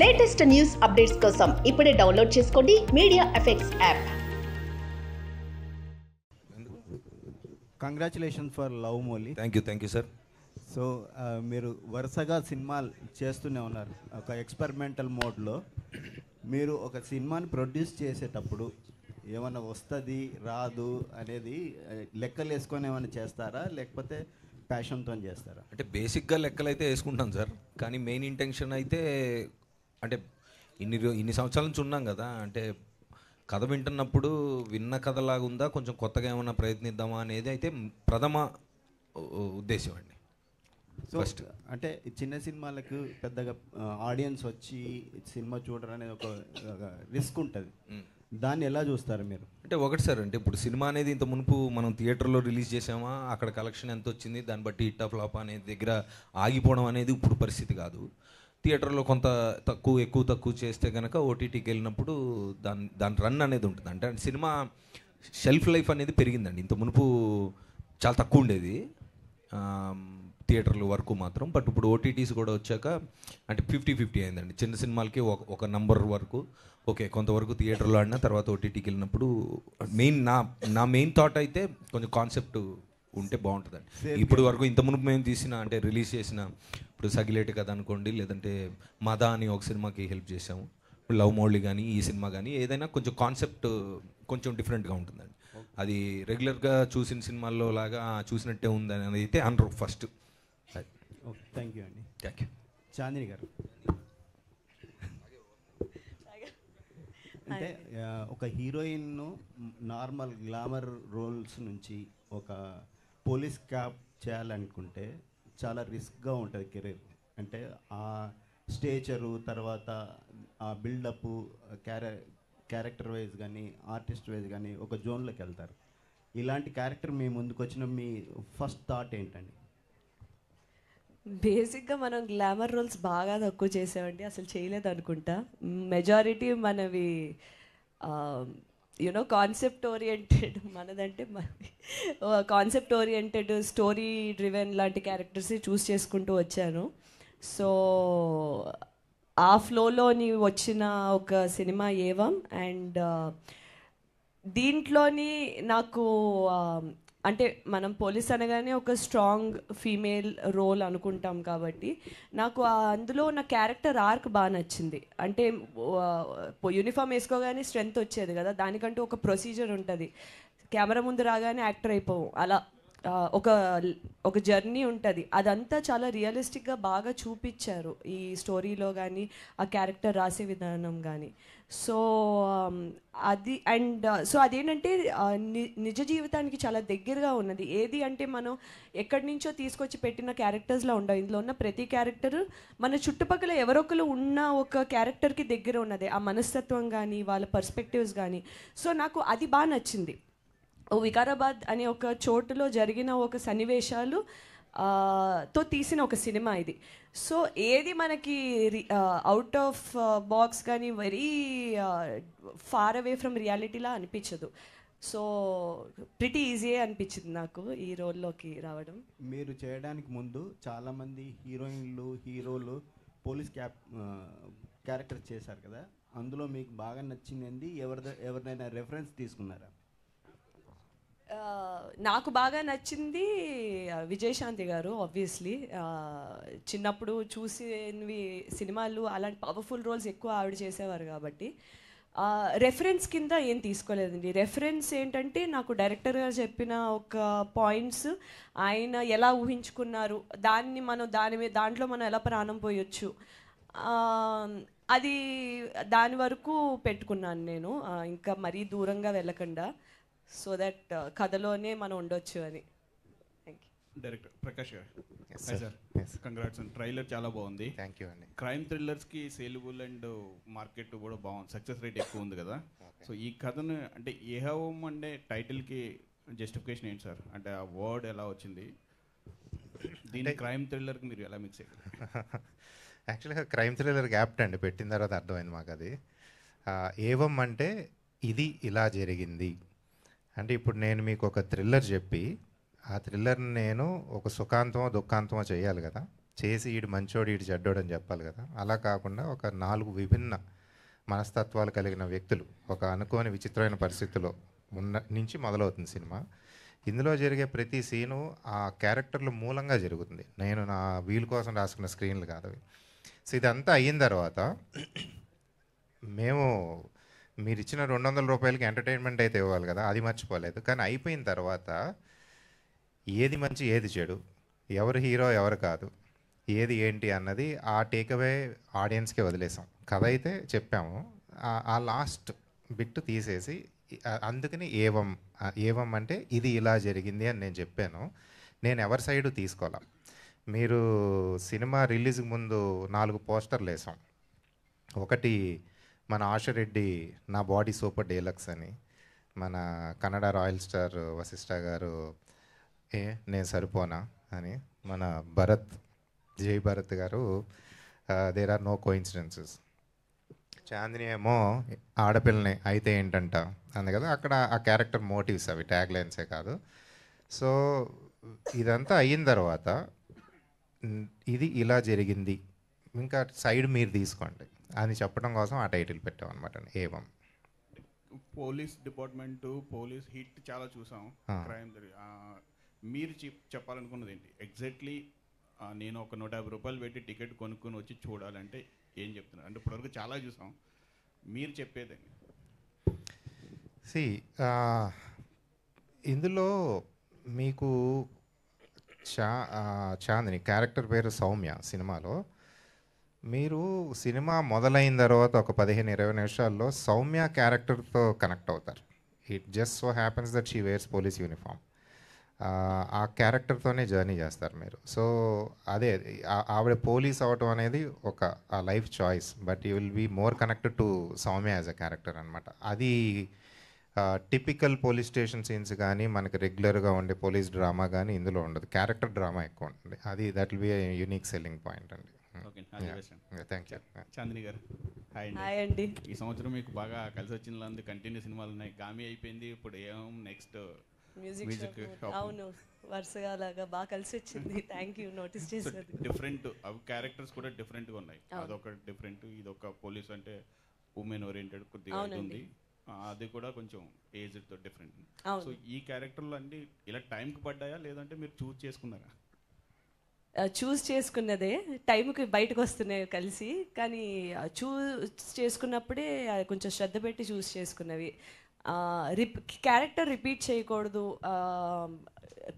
Latest news updates కోసం ఇప్పుడే download చేసుకోండి media effects app. Congratulations for love Mouli. Thank you sir. So మీరు వరుసగా సినిమాలు చేస్తూనే ఉన్నారు. ఒక ఎక్స్పెరిమెంటల్ మోడ్లో మీరు ఒక సినిమాని ప్రొడ్యూస్ చేసేటప్పుడు ఏమైనా వస్తుంది రాదు అనేది లెక్కలు వేసుకొని ఏమైనా చేస్తారా, లేకపోతే ప్యాషన్తో చేస్తారా? అంటే బేసిక్గా లెక్కలు అయితే వేసుకుంటాం సార్, కానీ మెయిన్ ఇంటెన్షన్ అయితే అంటే ఇన్ని సంవత్సరాల నుంచి ఉన్నాం కదా, అంటే కథ వింటున్నప్పుడు విన్న కథలాగా ఉందా, కొంచెం కొత్తగా ఏమైనా ప్రయత్నిద్దామా అనేది అయితే ప్రథమ ఉద్దేశం అండి. సో ఫస్ట్ అంటే చిన్న సినిమాలకు పెద్దగా ఆడియన్స్ వచ్చి సినిమా చూడరు అనేది ఒక రిస్క్ ఉంటుంది. దాన్ని ఎలా చూస్తారు మీరు? అంటే ఒకటి సార్, అంటే ఇప్పుడు సినిమా అనేది ఇంత మునుపు మనం థియేటర్లో రిలీజ్ చేసామా, అక్కడ కలెక్షన్ ఎంత వచ్చింది, దాన్ని బట్టి హిట్ ఆఫ్ ఫ్లాప్ అనేది దగ్గర ఆగిపోవడం అనేది ఇప్పుడు పరిస్థితి కాదు. థియేటర్లో కొంత ఎక్కువ చేస్తే కనుక ఓటీటీకి వెళ్ళినప్పుడు దాని రన్ అనేది ఉంటుంది. అంటే సినిమా షెల్ఫ్ లైఫ్ అనేది పెరిగిందండి. ఇంత మునుపు చాలా తక్కువ ఉండేది థియేటర్ల వరకు మాత్రం, బట్ ఇప్పుడు ఓటీటీస్ కూడా వచ్చాక అంటే 50-50 అయిందండి. చిన్న సినిమాలకి ఒక నంబర్ వరకు ఓకే, కొంతవరకు థియేటర్లో ఆడినా తర్వాత ఓటీటీకి వెళ్ళినప్పుడు మెయిన్ నా మెయిన్ థాట్ అయితే కొంచెం కాన్సెప్ట్ ఉంటే బాగుంటుందండి. ఇప్పుడు వరకు ఇంత మునుపు మేము తీసిన అంటే రిలీజ్ చేసిన ఇప్పుడు సగిలేటి కథ అనుకోండి, లేదంటే మదా అని ఒక సినిమాకి హెల్ప్ చేసాము, ఇప్పుడు లవ్ మోలీ కానీ ఈ సినిమా కానీ ఏదైనా కొంచెం కాన్సెప్ట్ కొంచెం డిఫరెంట్గా ఉంటుందండి. అది రెగ్యులర్గా చూసిన సినిమాల్లో లాగా చూసినట్టే ఉందని అయితే అనరు ఫస్ట్. ఓకే, థ్యాంక్ యూ అండి. Thank you. చాందిని గారు, అంటే ఒక హీరోయిన్ను నార్మల్ గ్లామర్ రోల్స్ నుంచి ఒక పోలీస్ క్యాప్ చేయాలనుకుంటే చాలా రిస్క్గా ఉంటుంది కెరీర్. అంటే ఆ స్టేచరు తర్వాత ఆ బిల్డప్ క్యారెక్టర్ వైజ్ కానీ ఆర్టిస్ట్ వైజ్ కానీ ఒక జోన్లోకి వెళ్తారు. ఇలాంటి క్యారెక్టర్ మీ ముందుకు వచ్చిన మీ ఫస్ట్ థాట్ ఏంటండి? బేసిక్గా మనం గ్లామర్ రోల్స్ బాగా తక్కువ చేసామండి, అసలు చేయలేదు అనుకుంటా. మెజారిటీ మనవి యూనో కాన్సెప్ట్ ఓరియంటెడ్, మనదంటే కాన్సెప్ట్ ఓరియంటెడ్ స్టోరీ డ్రివెన్ లాంటి క్యారెక్టర్స్ చూస్ చేసుకుంటూ వచ్చాను. సో ఆ ఫ్లోలోని వచ్చిన ఒక సినిమా ఏవం. అండ్ దీంట్లోని నాకు అంటే మనం పోలీస్ అనగానే ఒక స్ట్రాంగ్ ఫీమేల్ రోల్ అనుకుంటాం కాబట్టి నాకు అందులో ఉన్న క్యారెక్టర్ ఆర్క్ బాగా నచ్చింది. అంటే యూనిఫామ్ వేసుకోగానే స్ట్రెంగ్త్ వచ్చేది కదా, దానికంటూ ఒక ప్రొసీజర్ ఉంటుంది. కెమెరా ముందు రాగానే యాక్టర్ అయిపోవు, అలా ఒక జర్నీ ఉంటుంది. అదంతా చాలా రియలిస్టిక్గా బాగా చూపించారు ఈ స్టోరీలో కానీ ఆ క్యారెక్టర్ రాసే విధానం కానీ. సో అది అండ్ సో అదేంటంటే నిజ జీవితానికి చాలా దగ్గరగా ఉన్నది. ఏది అంటే మనం ఎక్కడి నుంచో తీసుకొచ్చి పెట్టిన క్యారెక్టర్స్లో ఉండవు. ఇందులో ఉన్న ప్రతి క్యారెక్టర్ మన చుట్టుపక్కల ఎవరొకరు ఉన్న ఒక క్యారెక్టర్కి దగ్గర ఉన్నది, ఆ మనస్తత్వం కానీ వాళ్ళ పర్స్పెక్టివ్స్ కానీ. సో నాకు అది బాగా నచ్చింది. వికారాబాద్ అనే ఒక చోటులో జరిగిన ఒక సన్నివేశాలు తో తీసిన ఒక సినిమా ఇది. సో ఏది మనకి అవుట్ ఆఫ్ బాక్స్ కానీ వెరీ ఫార్ అవే ఫ్రమ్ రియాలిటీలా అనిపించదు. సో ప్రిటీ ఈజీయే అనిపించింది నాకు ఈ రోల్లోకి రావడం. మీరు చేయడానికి ముందు చాలామంది హీరోలు పోలీస్ క్యారెక్టర్ చేశారు కదా, అందులో మీకు బాగా నచ్చింది ఎవరినైనా రెఫరెన్స్ తీసుకున్నారా? నాకు బాగా నచ్చింది విజయశాంతి గారు. ఆబ్వియస్లీ చిన్నప్పుడు చూసినవి సినిమాలు అలాంటి పవర్ఫుల్ రోల్స్ ఎక్కువ ఆవిడ చేసేవారు కాబట్టి రెఫరెన్స్ కింద ఏం తీసుకోలేదండి. రెఫరెన్స్ ఏంటంటే నాకు డైరెక్టర్ గారు చెప్పిన ఒక పాయింట్స్, ఆయన ఎలా ఊహించుకున్నారు, దాంట్లో మనం ఎలా ప్రాణం పోయొచ్చు, అది దాని వరకు పెట్టుకున్నాను నేను, ఇంకా మరీ దూరంగా వెళ్ళకుండా, సో దట్ కథలోనే మనం ఉండొచ్చు అని. Thank you. డైరెక్టర్ ప్రకాష్ గారు, సార్ కంగ్రాట్స్ అండ్ ట్రైలర్ చాలా బాగుంది. థ్యాంక్ యూ అండి. క్రైమ్ థ్రిల్లర్స్కి సేలబుల్ అండ్ మార్కెట్ కూడా బాగుంది, సక్సెస్ రేట్ ఎక్కువ ఉంది కదా. సో ఈ కథను అంటే ఏహోవం అంటే టైటిల్కి జస్టిఫికేషన్ ఏంటి సార్? అంటే ఆ వర్డ్ ఎలా వచ్చింది? దీని క్రైమ్ థ్రిల్లర్కి మీరు ఎలా మిక్స్ అయ్యారు? యాక్చువల్గా క్రైమ్ థ్రిల్లర్ గ్యాప్ట్ అండి, పెట్టిన తర్వాత అర్థమైంది మాకు అది. ఏవం అంటే ఇది ఇలా జరిగింది అంటే, ఇప్పుడు నేను మీకు ఒక థ్రిల్లర్ చెప్పి ఆ థ్రిల్లర్ని నేను ఒక సుఖాంతమో దుఃఖాంతమో చేయాలి కదా. చేసి ఈడు మంచోడు ఈడు చెడ్డోడు అని చెప్పాలి కదా. అలా కాకుండా ఒక 4 విభిన్న మనస్తత్వాలు కలిగిన వ్యక్తులు ఒక అనుకోని విచిత్రమైన పరిస్థితుల్లో నుంచి మొదలవుతుంది సినిమా. ఇందులో జరిగే ప్రతి సీను ఆ క్యారెక్టర్ల మూలంగా జరుగుతుంది. నేను నా వీలు కోసం రాసుకున్న స్క్రీన్లు కాదు అవి. సో ఇదంతా అయిన తర్వాత మేము మీరు ఇచ్చిన 200 రూపాయలకి ఎంటర్టైన్మెంట్ అయితే ఇవ్వాలి కదా, అది మర్చిపోలేదు. కానీ అయిపోయిన తర్వాత ఏది మంచి ఏది చెడు, ఎవరు హీరో ఎవరు కాదు, ఏది ఏంటి అన్నది ఆ టేక్అవే ఆడియన్స్కే వదిలేసాం. కథ అయితే చెప్పాము, ఆ లాస్ట్ బిట్ తీసేసి అందుకని ఏవం అంటే ఇది ఇలా జరిగింది అని నేను చెప్పాను. నేను ఎవరి సైడు తీసుకోవాలా. మీరు సినిమా రిలీజ్కి ముందు 4 పోస్టర్లు వేసాం. ఒకటి మన ఆశరెడ్డి నా బాడీ సూపర్ డీలక్స్ అని, మన కన్నడ రాయల్ స్టార్ వశిష్ఠ గారు నేను సరిపోనా అని, మన జై భరత్ గారు there are no coincidences, Chandini ఏమో ఆడపిల్లని అయితే ఏంటంట అంది కదా. అక్కడ ఆ క్యారెక్టర్ మోటివ్స్ అవి ట్యాగ్ లైన్సే కాదు. సో ఇదంతా అయిన తర్వాత ఇది ఇలా జరిగింది, ఇంకా సైడ్ మీరు తీసుకోండి అని చెప్పడం కోసం ఆ టైటిల్ పెట్టాం అనమాట. ఏవం పోలీస్ డిపార్ట్మెంట్, పోలీస్ హిట్ చాలా చూసాం, క్రైమ్ మీరు చెప్పాలనుకున్నది ఏంటి ఎగ్జాక్ట్లీ? నేను ఒక 150 రూపాయలు పెట్టి టికెట్ కొనుక్కొని వచ్చి చూడాలంటే ఏం చెప్తున్నారు? అంటే ఇప్పటివరకు చాలా చూసాం, మీరు చెప్పేదండి. ఇందులో మీకు చాందిని క్యారెక్టర్ పేరు సౌమ్య. సినిమాలో మీరు సినిమా మొదలైన తర్వాత ఒక 15-20 నిమిషాల్లో సౌమ్య క్యారెక్టర్తో కనెక్ట్ అవుతారు. It just so happens that she wears police uniform. ఆ క్యారెక్టర్తోనే జర్నీ చేస్తారు మీరు. సో అదే ఆవిడ పోలీస్ అవటం అనేది ఒక life choice, but you will be more connected to Soumya as a character అనమాట. అది టిపికల్ పోలీస్ స్టేషన్ సీన్స్ కానీ మనకి రెగ్యులర్గా ఉండే పోలీస్ డ్రామా కానీ ఇందులో ఉండదు. క్యారెక్టర్ డ్రామా ఎక్కువ ఉంటుంది. అది that will be unique selling point అండి. Thank you. Chandini garu hi అండి. ఈ సంవత్సరం మీకు బాగా కలిసి వచ్చిన కంటిన్యూ సినిమాలు ఉన్నాయి. గామి అయిపోయింది, ఇప్పుడు ఏం నెక్స్ట్ మ్యూజిక్. అవును, వరుసగా అలాగా బాగా కలిసి వచ్చింది. థ్యాంక్ యూ నోటీస్ చేసినందుకు. డిఫరెంట్ అవి క్యారెక్టర్స్ కూడా డిఫరెంట్గా ఉన్నాయి. అదొక డిఫరెంట్, ఇదొక పోలీస్ అంటే ఉమెన్ ఓరియంటెడ్ కొద్దిగా ఉంది, అది కూడా కొంచెం ఏజ్తో డిఫరెంట్. సో ఈ క్యారెక్టర్లు అన్ని ఇలా టైంకి పడ్డాయా లేదంటే మీరు చూస్ చేసుకున్నారా? చూస్ చేసుకున్నదే, టైంకి బయటకు వస్తున్నాయి కలిసి, కానీ చూస్ చేసుకున్నప్పుడే కొంచెం శ్రద్ధ పెట్టి చూస్ చేసుకున్నవి. క్యారెక్టర్ రిపీట్ చేయకూడదు,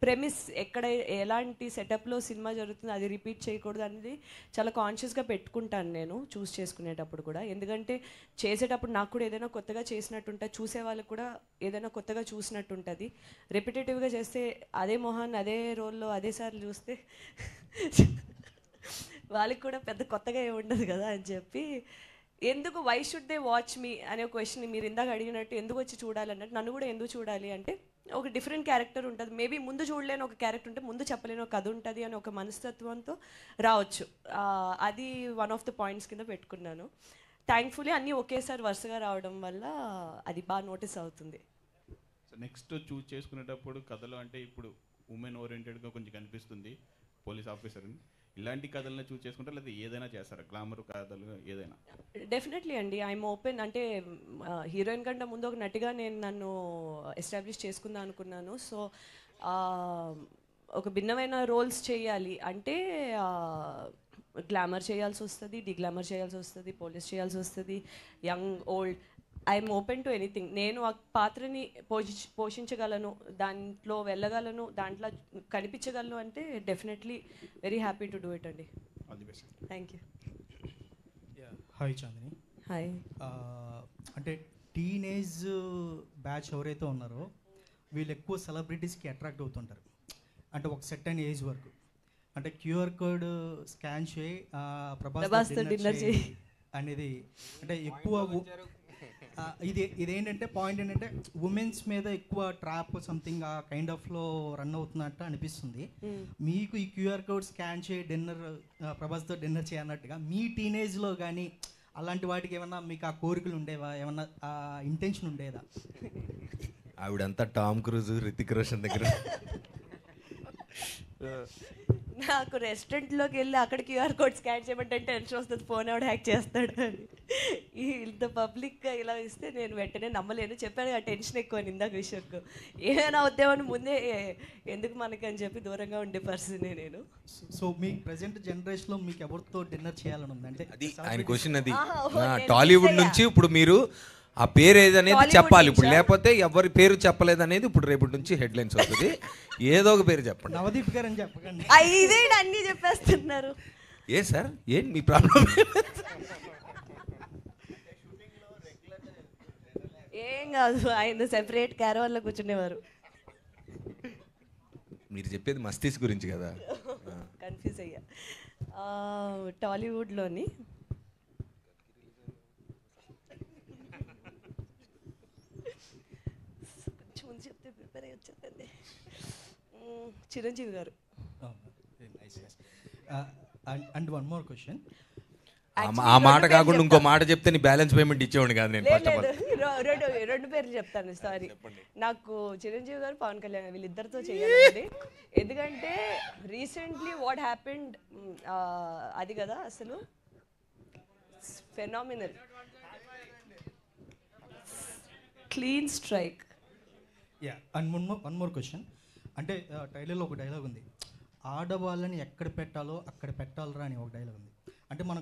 ప్రెమిస్ ఎక్కడ ఎలాంటి సెటప్లో సినిమా జరుగుతుంది అది రిపీట్ చేయకూడదు అనేది చాలా కాన్షియస్గా పెట్టుకుంటాను నేను చూస్ చేసుకునేటప్పుడు కూడా. ఎందుకంటే చేసేటప్పుడు నాకు కూడా ఏదైనా కొత్తగా చేసినట్టు ఉంటుంది, చూసే వాళ్ళకి కూడా ఏదైనా కొత్తగా చూసినట్టు ఉంటుంది. రిపిటేటివ్గా చేస్తే అదే మొహాన్ని అదే రోల్లో అదేసార్లు చూస్తే వాళ్ళకి కూడా పెద్ద కొత్తగా ఏమి ఉండదు కదా అని చెప్పి, ఎందుకు వై షుడ్ దే వాచ్ మీ అనే క్వశ్చన్ మీరు ఇందాక అడిగినట్టు ఎందుకు వచ్చి చూడాలన్నట్టు, నన్ను కూడా ఎందుకు చూడాలి అంటే ఒక డిఫరెంట్ క్యారెక్టర్ ఉంటుంది. మేబీ ముందు చూడలేని ఒక క్యారెక్టర్ ఉంటే ముందు చెప్పలేని ఒక కథ ఉంటుంది అని ఒక మనస్తత్వంతో రావచ్చు. అది వన్ ఆఫ్ ద పాయింట్స్ కింద పెట్టుకున్నాను. థ్యాంక్ఫుల్లీ అన్నీ ఒకేసారి వరుసగా రావడం వల్ల అది బాగా నోటీస్ అవుతుంది. సో నెక్స్ట్ చూస్ చేసుకునేటప్పుడు కథలు అంటే ఇప్పుడు ఉమెన్ ఓరియంటెడ్గా కొంచెం కనిపిస్తుంది పోలీస్ ఆఫీసర్, ఇలాంటి కథలను చూస్ చేసుకుంటారా లేదా ఏదైనా చేస్తారా? గ్లామర్ కథలు ఏదైనా? డెఫినెట్లీ అండి, ఐఎమ్ ఓపెన్. అంటే హీరోయిన్ కంటే ముందు ఒక నటిగా నేను నన్ను ఎస్టాబ్లిష్ చేసుకుందాం అనుకున్నాను. సో ఒక భిన్నమైన రోల్స్ చేయాలి అంటే గ్లామర్ చేయాల్సి వస్తుంది, డిగ్లామర్ చేయాల్సి వస్తుంది, పోలీస్ చేయాల్సి వస్తుంది, young old. I'm open to anything. నేను ఆ పాత్రని పోషించగలను, దాంట్లో వెళ్ళగలను, దాంట్లో కనిపించగలను అంటే definitely very happy to do it అండి. Thank you. Hi Chandini. Hi. అంటే టీనేజ్ బ్యాచ్ ఎవరైతే ఉన్నారో వీళ్ళు ఎక్కువ సెలబ్రిటీస్కి అట్రాక్ట్ అవుతుంటారు, అంటే ఒక సెట్ అయిన ఏజ్ వరకు. అంటే క్యూఆర్ కోడ్ స్కాన్ చేయి ప్రభాస్ డిన్నర్ చేయి అనేది అంటే ఎక్కువ ఇదేంటంటే పాయింట్ ఏంటంటే ఉమెన్స్ మీద ఎక్కువ ట్రాప్ సంథింగ్ ఆ కైండ్ ఆఫ్లో రన్ అవుతున్నట్టు అనిపిస్తుంది. మీకు ఈ క్యూఆర్ కోడ్ స్కాన్ చేయి డిన్నర్ ప్రభాస్తో డిన్నర్ చేయన్నట్టుగా మీ టీనేజ్లో కానీ అలాంటి వాటికి ఏమన్నా మీకు ఆ కోరికలు ఉండేవా, ఏమన్నా ఇంటెన్షన్ ఉండేదా? ఆవిడంతా టామ్ క్రూజ్, రితిక్ రోషన్ దగ్గర నాకు రెస్టారెంట్లోకి వెళ్ళి అక్కడ క్యూఆర్ కోడ్ స్కాన్ చేయమంటే టెన్షన్ వస్తుంది, ఫోన్ ఎవడు హ్యాక్ చేస్తాడు అని. ఇంత పబ్లిక్గా ఇలా ఇస్తే నేను వెంటనే నమ్మలేను. చెప్పాను ఆ టెన్షన్ ఎక్కువ ఇందాక విషయంకు, ఏమైనా అవుతామని ముందే ఎందుకు మనకి అని చెప్పి దూరంగా ఉండే పరిస్థితి నేను. సో మీ ప్రజెంట్ జనరేషన్లో మీకు ఎవరితో డిన్నర్ చేయాలని ఉంది? అంటే అది ఆయన క్వశ్చన్. అది నేను టాలీవుడ్ miss నుంచి ఇప్పుడు మీరు ఆ పేరు ఏదనేది Tollywood చెప్పాలి ఇప్పుడు, నుంచా? లేకపోతే ఎవరి పేరు చెప్పలేదు అనేది ఇప్పుడు రేపటి నుంచి హెడ్లైన్స్ అవుతుంది. ఏదో ఒక పేరు చెప్పండి. నవదీప్ గారు అని చెప్పకండి. ఇదే అన్నీ చెప్పేస్తున్నారు. ఏ సార్ ఏంటి మీ ప్రాబ్లం? ఏం కాదు, ఆయన సెపరేట్ క్యారవాన్లో కూర్చునేవారు. మీరు చెప్పేది మస్తీస్ గురించి కదా. కన్ఫ్యూజ్ అయ్యా. టాలీవుడ్లోని కొంచెం ముందు చెప్తే ప్రిపేర్ అయ్యి వచ్చేదండి. చిరంజీవి గారు. And one more question. ఆ మాట కాకుండా ఇంకో మాట చెప్తే నీ బ్యాలెన్స్ పేమెంట్ ఇచ్చేవాడిని కాదు నేను. ఫస్ట్ ఆఫ్ ఆల్ రెండు పేర్లు చెప్తాను, సారీ. నాకు చిరంజీవి గారు, పవన్ కళ్యాణ్ వీళ్ళిద్దరితో చేయాలండి. ఎందుకంటే రీసెంట్లీ వాట్ హ్యాపెండ్ అది కదా అసలు phenomenal, clean strike. And one more question. అంటే ట్రైలర్లో ఒక డైలాగ్ ఉంది, ఆడవాళ్ళని ఎక్కడ పెట్టాలో అక్కడ పెట్టాలరా అని ఒక డైలాగ్ ఉంది. అంటే మనం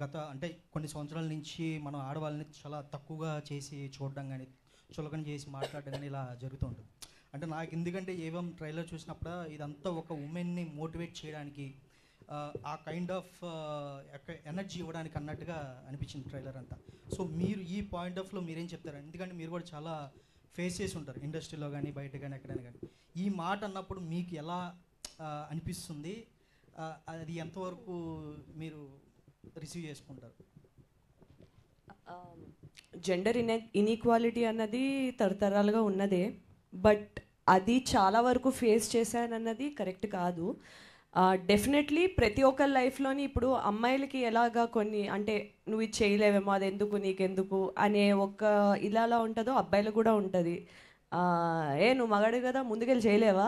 గత అంటే కొన్ని సంవత్సరాల నుంచి మనం ఆడవాళ్ళని చాలా తక్కువగా చేసి చూడడం కానీ, చులకన చేసి మాట్లాడడం కానీ ఇలా జరుగుతూ ఉంటుంది. అంటే నాకు ఎందుకంటే ఏవం ట్రైలర్ చూసినప్పుడు ఇదంతా ఒక ఉమెన్ని మోటివేట్ చేయడానికి, ఆ కైండ్ ఆఫ్ ఎనర్జీ ఇవ్వడానికి అన్నట్టుగా అనిపించింది ట్రైలర్ అంతా. సో మీరు ఈ పాయింట్ ఆఫ్లో మీరేం చెప్తారు? ఎందుకంటే మీరు కూడా చాలా ఫేస్ చేసి ఉంటారు ఇండస్ట్రీలో కానీ బయట కానీ ఎక్కడైనా కానీ. ఈ మాట అన్నప్పుడు మీకు ఎలా అనిపిస్తుంది? అది ఎంతవరకు మీరు రిసీవ్ చేసుకుంటారు? జెండర్ ఇన్ఈక్వాలిటీ అన్నది తరతరాలుగా ఉన్నదే, బట్ అది చాలా వరకు ఫేస్ చేశానన్నది కరెక్ట్ కాదు. డెఫినెట్లీ ప్రతి ఒక్కరి లైఫ్లోని ఇప్పుడు అమ్మాయిలకి ఎలాగా కొన్ని అంటే నువ్వు ఇది చేయలేవేమో, అది ఎందుకు నీకెందుకు అనే ఒక ఇలా ఉంటుందో అబ్బాయిలకు కూడా ఉంటుంది. నువ్వు మగాడు కదా ముందుకెళ్ళి చేయలేవా,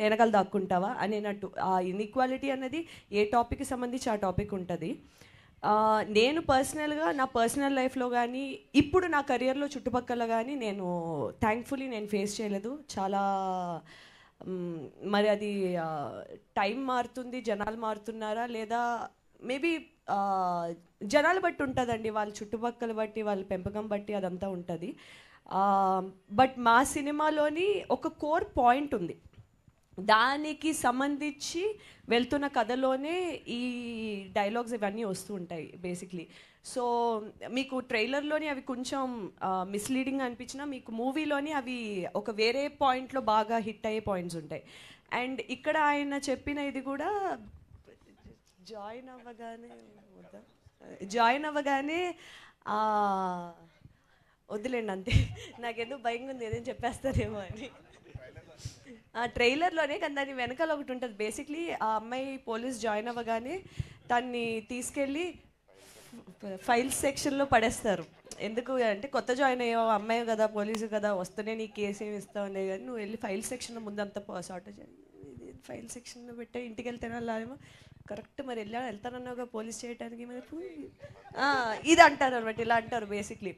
వెనకాల దాక్కుంటావా అనేటట్టు ఆ ఇన్ఈక్వాలిటీ అన్నది ఏ టాపిక్కి సంబంధించి ఆ టాపిక్ ఉంటుంది. నేను పర్సనల్గా నా పర్సనల్ లైఫ్లో కానీ ఇప్పుడు నా కెరియర్లో చుట్టుపక్కల కానీ నేను థ్యాంక్ఫుల్లీ నేను ఫేస్ చేయలేదు. చాలా మరి అది టైం మారుతుంది, జనాలు మారుతున్నారా లేదా మేబీ జనాలు బట్టి ఉంటుందండి, వాళ్ళ చుట్టుపక్కల బట్టి వాళ్ళ పెంపకం బట్టి అదంతా ఉంటుంది. బట్ మా సినిమాలోని ఒక కోర్ పాయింట్ ఉంది, దానికి సంబంధించి వెళ్తున్న కథలోనే ఈ డైలాగ్స్ ఇవన్నీ వస్తూ ఉంటాయి బేసిక్లీ. సో మీకు ట్రైలర్లోని అవి కొంచెం మిస్లీడింగ్ అనిపించినా మీకు మూవీలోని అవి ఒక వేరే పాయింట్లో బాగా హిట్ అయ్యే పాయింట్స్ ఉంటాయి. అండ్ ఇక్కడ ఆయన చెప్పిన ఇది కూడా జాయిన్ అవ్వగానే వద్దులేండి అంతే, నాకెందుకు భయంగా ఉంది ఏదేం చెప్పేస్తారేమో అని. ట్రైలర్లోనే కానీ దాని వెనకాల ఒకటి ఉంటుంది. బేసిక్లీ ఆ అమ్మాయి పోలీస్ జాయిన్ అవ్వగానే దాన్ని తీసుకెళ్ళి ఫైల్స్ సెక్షన్లో పడేస్తారు. ఎందుకు అంటే కొత్త జాయిన్ అయ్యావు అమ్మాయి కదా, పోలీసు కదా, వస్తేనే నీ కేసు ఏమి ఇస్తావు అనే కానీ నువ్వు వెళ్ళి ఫైల్ సెక్షన్లో ముందంతా సార్ట్ ఫైల్ సెక్షన్లో పెట్టే ఇంటికి వెళ్తేనే వెళ్ళాలేమో కరెక్ట్. మరి వెళ్తానన్నావుగా పోలీస్ చేయడానికి, మరి ఇది అంటారు అనమాట, ఇలా అంటారు బేసిక్లీ.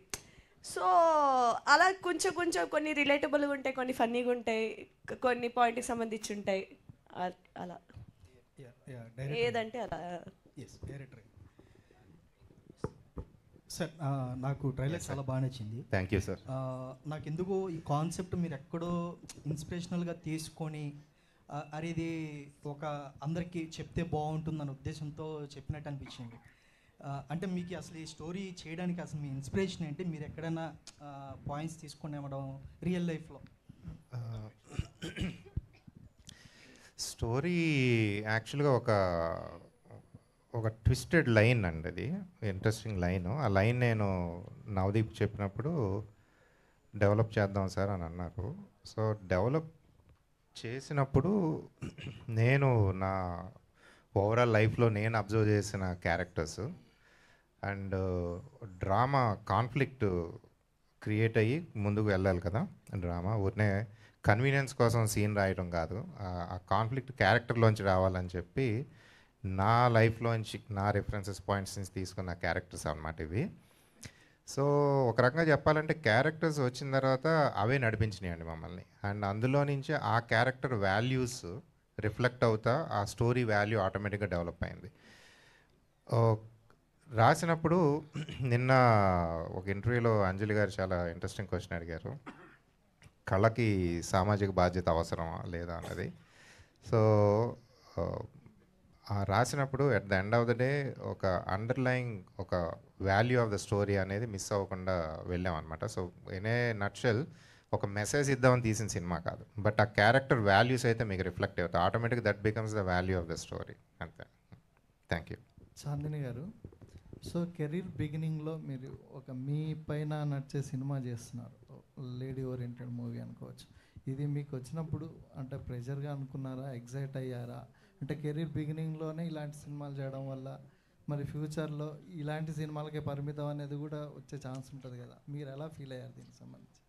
సో అలా కొంచెం కొన్ని రిలేటబుల్గా ఉంటాయి, కొన్ని ఫన్నీగా ఉంటాయి, కొన్ని పాయింట్కి సంబంధించి ఉంటాయి. అలా ఏదంటే అలా. సార్ నాకు ట్రైలర్ చాలా బాగా నచ్చింది. Thank you sir. నాకు ఎందుకో ఈ కాన్సెప్ట్ మీరు ఎక్కడో ఇన్స్పిరేషనల్గా తీసుకొని అరే ఇది ఒక అందరికీ చెప్తే బాగుంటుందన్న ఉద్దేశంతో చెప్పినట్టు అనిపించింది. అంటే మీకు అసలు ఈ స్టోరీ చేయడానికి అసలు మీ ఇన్స్పిరేషన్ ఏంటి? మీరు ఎక్కడైనా పాయింట్స్ తీసుకొని ఇవ్వడం రియల్ లైఫ్లో? స్టోరీ యాక్చువల్గా ఒక ట్విస్టెడ్ లైన్ అండి, అది ఇంట్రెస్టింగ్ లైన్. ఆ లైన్ నేను నవదీప్ చెప్పినప్పుడు డెవలప్ చేద్దాం సార్ అని అన్నారు. సో డెవలప్ చేసినప్పుడు నేను నా ఓవరాల్ లైఫ్లో నేను అబ్జర్వ్ చేసిన characters and drama conflict create అయ్యి ముందుకు వెళ్ళాలి కదా. డ్రామా ఊరినే కన్వీనియన్స్ కోసం సీన్ రాయడం కాదు, ఆ కాన్ఫ్లిక్ట్ క్యారెక్టర్లోంచి రావాలని చెప్పి నా లైఫ్లోంచి నా రిఫరెన్సెస్ పాయింట్స్ నుంచి తీసుకున్న క్యారెక్టర్స్ అన్నమాట ఇవి. సో ఒక రకంగా చెప్పాలంటే క్యారెక్టర్స్ వచ్చిన తర్వాత అవే నడిపించినాయండి మమ్మల్ని. అండ్ అందులో నుంచి ఆ క్యారెక్టర్ వాల్యూస్ రిఫ్లెక్ట్ అవుతా ఆ స్టోరీ వాల్యూ ఆటోమేటిక్గా డెవలప్ అయింది. రాసినప్పుడు నిన్న ఒక ఇంటర్వ్యూలో అంజలి గారు చాలా ఇంట్రెస్టింగ్ క్వశ్చన్ అడిగారు, కళకి సామాజిక బాధ్యత అవసరమా లేదా అన్నది. సో రాసినప్పుడు at the end of the day ఒక అండర్లైయింగ్ ఒక వాల్యూ ఆఫ్ ద స్టోరీ అనేది మిస్ అవ్వకుండా వెళ్ళామన్నమాట. సో ఇన్ ఏ నట్షెల్ ఒక మెసేజ్ ఇద్దామని తీసిన సినిమా కాదు, బట్ ఆ క్యారెక్టర్ వాల్యూస్ అయితే మీకు రిఫ్లెక్ట్ అవుతాయి, automatic that becomes the value of the story. అంతే. Thank you. Chandini garu, so career బిగినింగ్లో మీరు ఒక మీ పైన నడిచే సినిమా చేస్తున్నారు, లేడీ ఓరియంటెడ్ మూవీ అనుకోవచ్చు. ఇది మీకు వచ్చినప్పుడు అంటే ప్రెషర్గా అనుకున్నారా, ఎగ్జైట్ అయ్యారా? అంటే కెరీర్ బిగినింగ్లోనే ఇలాంటి సినిమాలు చేయడం వల్ల మరి ఫ్యూచర్లో ఇలాంటి సినిమాలకే పరిమితం అనేది కూడా వచ్చే ఛాన్స్ ఉంటుంది కదా, మీరు ఎలా ఫీల్ అయ్యారు దీనికి సంబంధించి?